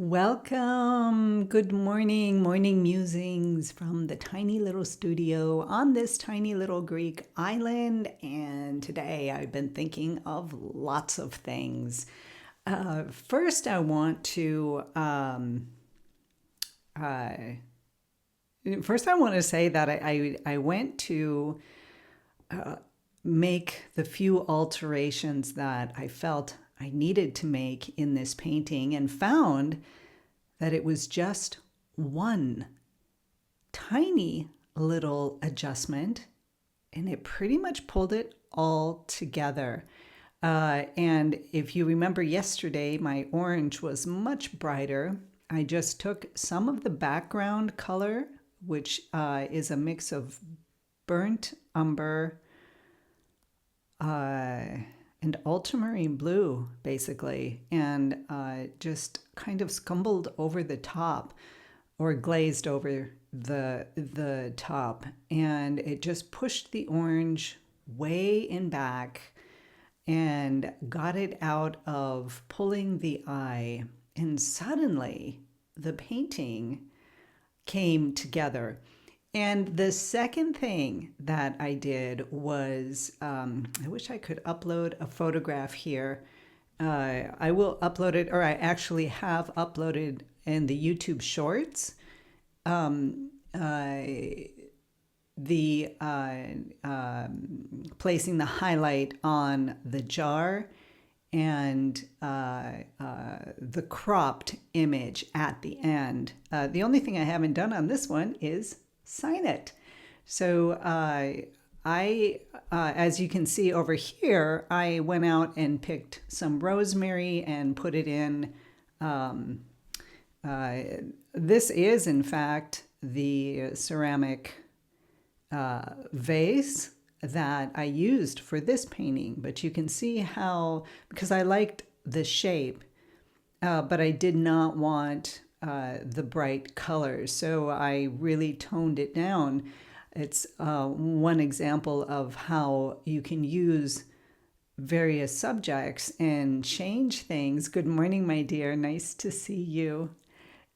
Welcome. Good morning, morning musings from the tiny little studio on this tiny little Greek island. And today I've been thinking of lots of things. First, I want to say that I went to make the few alterations that I felt I needed to make in this painting and found that it was just one tiny little adjustment and it pretty much pulled it all together. And if you remember yesterday, my orange was much brighter. I just took some of the background color, which is a mix of burnt umber, and ultramarine blue, basically, and just kind of scumbled over the top or glazed over the top. And it just pushed the orange way in back and got it out of pulling the eye. And suddenly the painting came together. And the second thing that I did was, I wish I could upload a photograph here. I will upload it, or I actually have uploaded in the YouTube Shorts, placing the highlight on the jar and the cropped image at the end. The only thing I haven't done on this one is sign it. So as you can see over here, I went out and picked some rosemary and put it in. This is, in fact, the ceramic vase that I used for this painting. But you can see how, because I liked the shape, but I did not want the bright colors, so I really toned it down. It's one example of how you can use various subjects and change things. Good morning, my dear. Nice to see you.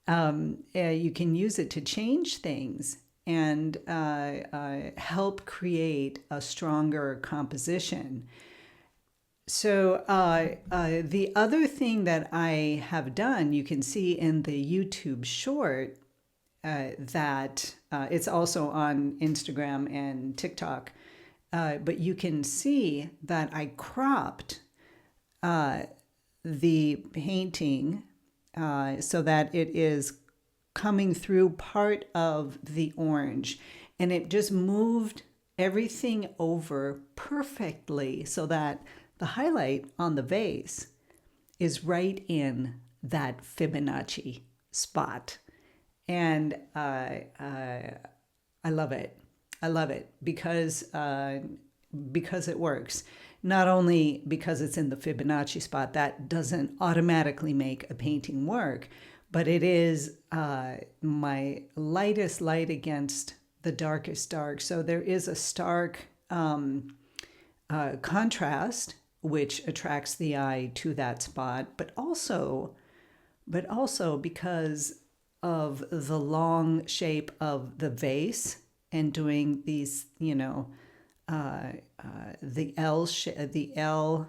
You can use it to change things and help create a stronger composition. So the other thing that I have done, you can see in the YouTube short, that it's also on Instagram and TikTok, but you can see that I cropped the painting so that it is coming through part of the orange, and it just moved everything over perfectly so that the highlight on the vase is right in that Fibonacci spot. And I love it. I love it because it works. Not only because it's in the Fibonacci spot, that doesn't automatically make a painting work, but it is my lightest light against the darkest dark. So there is a stark contrast which attracts the eye to that spot, but also because of the long shape of the vase and doing these, the L,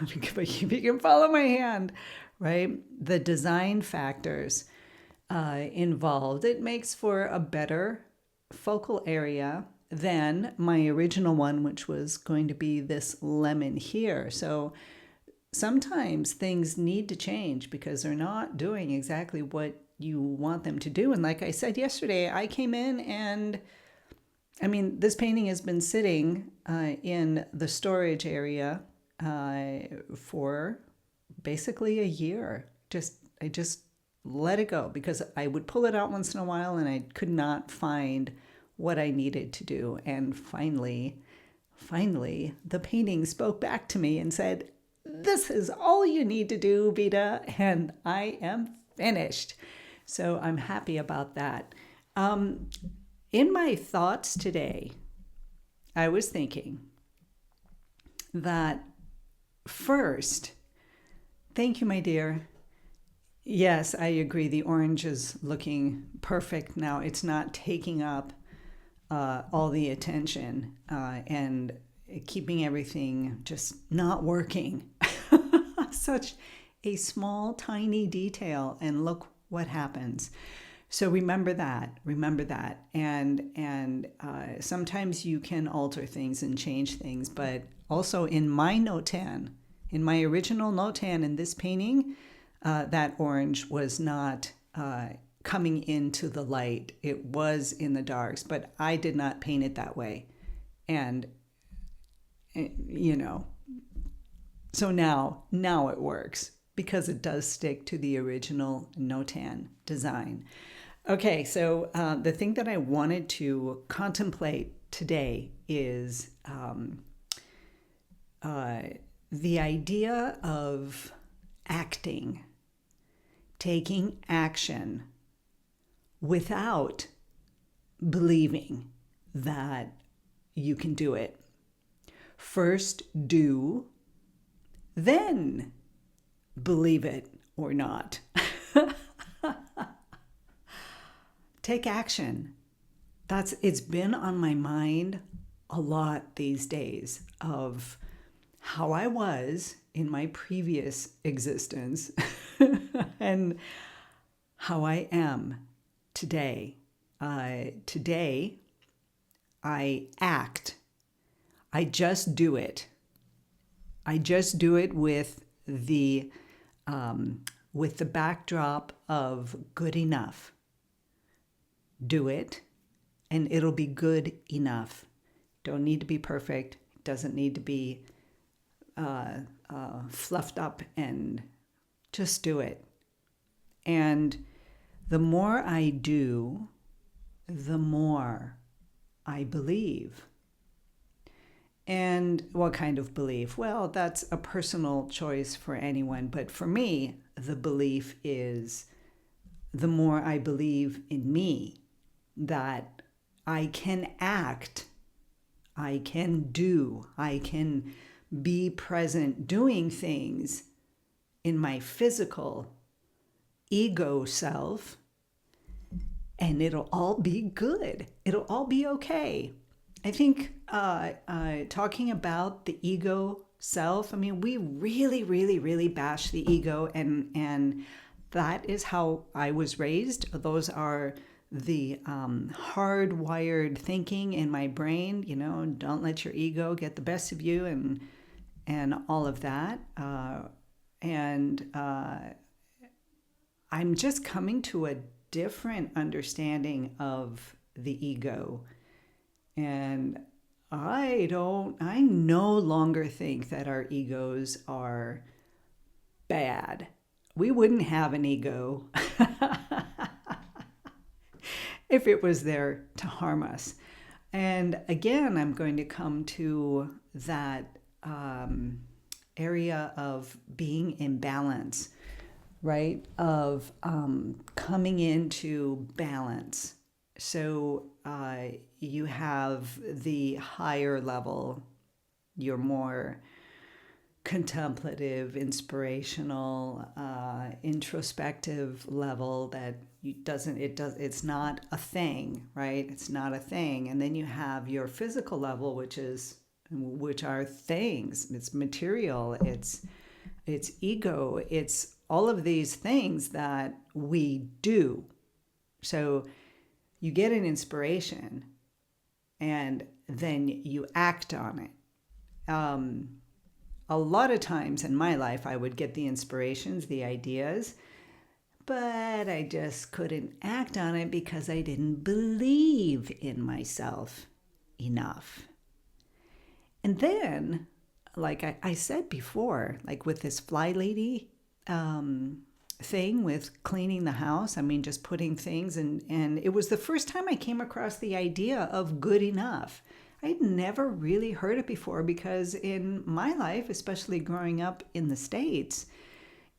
if you can follow my hand, right? The design factors involved, it makes for a better focal area than my original one, which was going to be this lemon here. So sometimes things need to change because they're not doing exactly what you want them to do. And like I said yesterday, I came in and, I mean, this painting has been sitting in the storage area for basically a year. I just let it go because I would pull it out once in a while and I could not find what I needed to do. And finally, the painting spoke back to me and said, "This is all you need to do, Vita," and I am finished. So I'm happy about that. In my thoughts today, I was thinking that first, thank you, my dear. Yes, I agree. The orange is looking perfect now. It's not taking up all the attention and keeping everything just not working. Such a small, tiny detail, and look what happens. So remember that. Remember that. And sometimes you can alter things and change things, but also in my notan, in my original notan in this painting, that orange was not coming into the light. It was in the darks, but I did not paint it that way. And, you know, so now it works because it does stick to the original notan design. Okay, so the thing that I wanted to contemplate today is the idea of acting, taking action without believing that you can do it. First do, then believe it or not. Take action. It's been on my mind a lot these days of how I was in my previous existence and how I am today. Today, I act. I just do it. I just do it with the backdrop of good enough. Do it, and it'll be good enough. Don't need to be perfect. Doesn't need to be fluffed up, and just do it. And the more I do, the more I believe. And what kind of belief? Well, that's a personal choice for anyone. But for me, the belief is the more I believe in me, that I can act, I can do, I can be present doing things in my physical ego self, and it'll all be good. It'll all be okay. I think talking about the ego self, I mean, we really, really, really bash the ego, and that is how I was raised. Those are the hardwired thinking in my brain, don't let your ego get the best of you, and all of that. I'm just coming to a different understanding of the ego. And I no longer think that our egos are bad. We wouldn't have an ego if it was there to harm us. And again, I'm going to come to that area of being in balance, right? Of coming into balance. So you have the higher level, your more contemplative, inspirational, introspective level that it's not a thing, right? It's not a thing. And then you have your physical level, which are things. It's material, it's ego, it's all of these things that we do. So you get an inspiration and then you act on it. A lot of times in my life, I would get the inspirations, the ideas, but I just couldn't act on it because I didn't believe in myself enough. And then, like I said before, like with this fly lady thing with cleaning the house, I mean, just putting things, and it was the first time I came across the idea of good enough. I'd never really heard it before because in my life, especially growing up in the States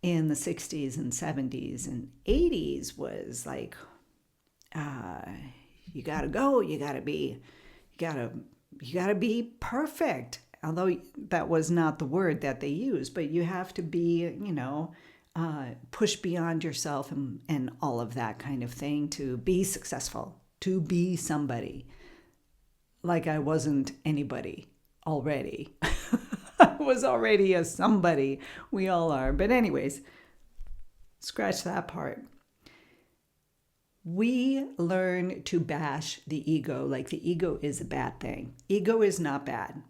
in the 60s and 70s and 80s, was like, you gotta go, you gotta be perfect. Although that was not the word that they used, but you have to be, push beyond yourself and all of that kind of thing to be successful, to be somebody. Like I wasn't anybody already. I was already a somebody. We all are. But anyways, scratch that part. We learn to bash the ego like the ego is a bad thing. Ego is not bad.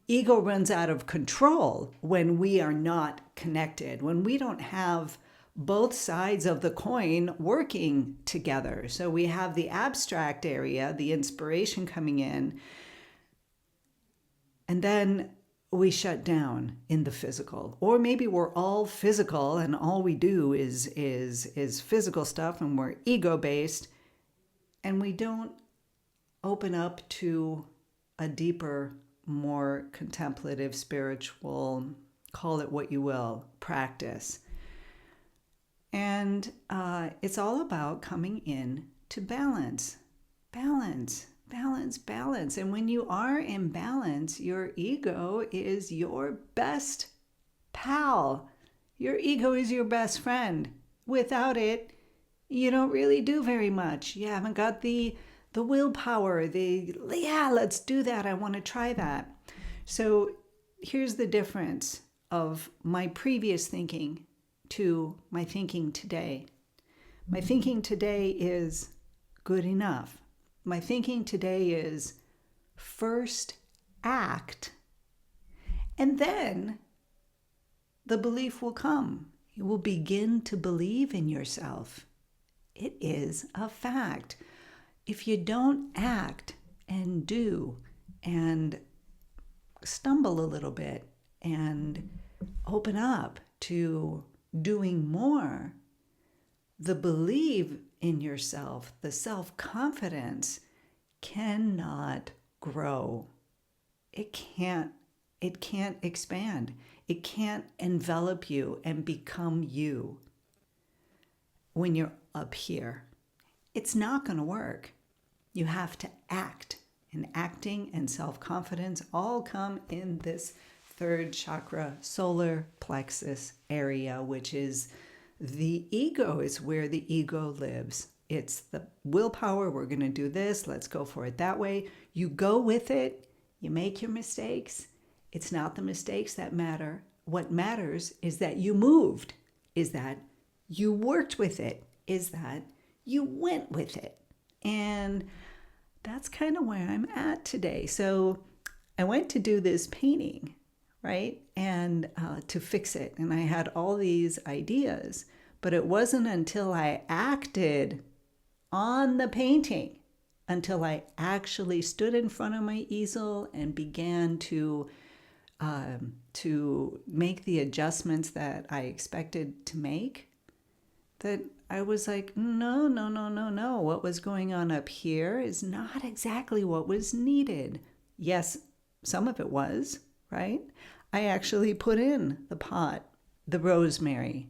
Ego runs out of control when we are not connected, when we don't have both sides of the coin working together. So we have the abstract area, the inspiration coming in, and then we shut down in the physical. Or maybe we're all physical and all we do is physical stuff and we're ego-based and we don't open up to a deeper, more contemplative, spiritual, call it what you will, practice. And it's all about coming in to balance. Balance. And when you are in balance, your ego is your best pal. Your ego is your best friend. Without it, you don't really do very much. You haven't got the willpower, let's do that. I want to try that. So here's the difference of my previous thinking to my thinking today. My thinking today is good enough. My thinking today is first act, and then the belief will come. You will begin to believe in yourself. It is a fact. If you don't act and do and stumble a little bit and open up to doing more, the belief in yourself, the self-confidence cannot grow. It can't expand. It can't envelop you and become you when you're up here. It's not going to work. You have to act. And acting and self-confidence all come in this third chakra, solar plexus area, which is the ego. Is where the ego lives. It's the willpower. We're going to do this. Let's go for it that way. You go with it. You make your mistakes. It's not the mistakes that matter. What matters is that you moved, is that you worked with it, is that you went with it. And that's kind of where I'm at today. So I went to do this painting, right? And to fix it. And I had all these ideas, but it wasn't until I acted on the painting, until I actually stood in front of my easel and began to make the adjustments that I expected to make, that I was like, no. What was going on up here is not exactly what was needed. Yes, some of it was, right? I actually put in the pot, the rosemary,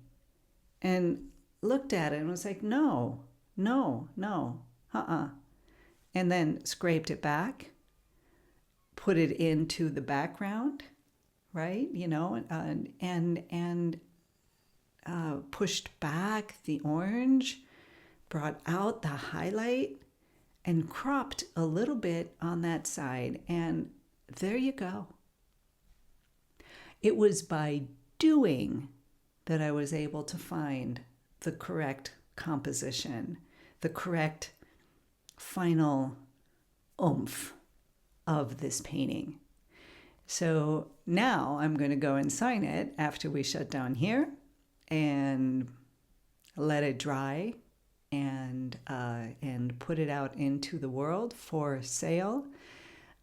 and looked at it and was like, no, and then scraped it back, put it into the background, right? And pushed back the orange, brought out the highlight, and cropped a little bit on that side. And there you go. It was by doing that I was able to find the correct composition, the correct final oomph of this painting. So now I'm going to go and sign it after we shut down here and let it dry and put it out into the world for sale.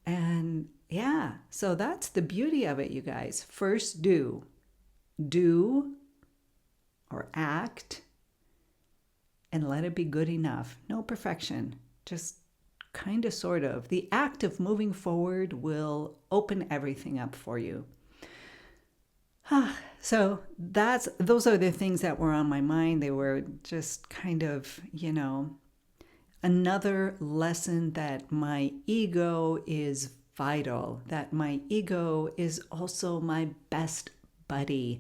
And yeah, so that's the beauty of it, you guys. First do or act, and let it be good enough. No perfection, just kind of, sort of. The act of moving forward will open everything up for you. So those are the things that were on my mind. They were just kind of, another lesson that my ego is vital, that my ego is also my best buddy,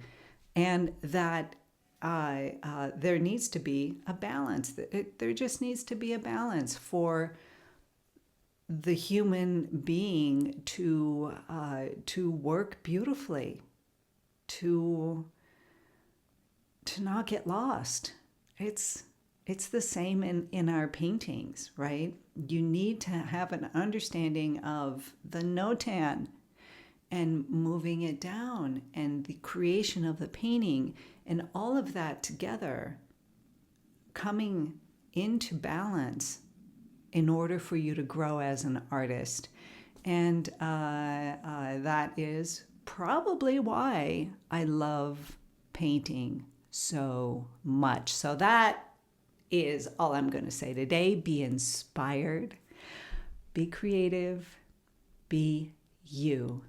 and that there needs to be a balance. There just needs to be a balance for the human being to work beautifully, to not get lost. It's the same in our paintings, right? You need to have an understanding of the notan and moving it down and the creation of the painting and all of that together coming into balance in order for you to grow as an artist. And that is probably why I love painting so much. So that is all I'm going to say today. Be inspired, be creative, be you.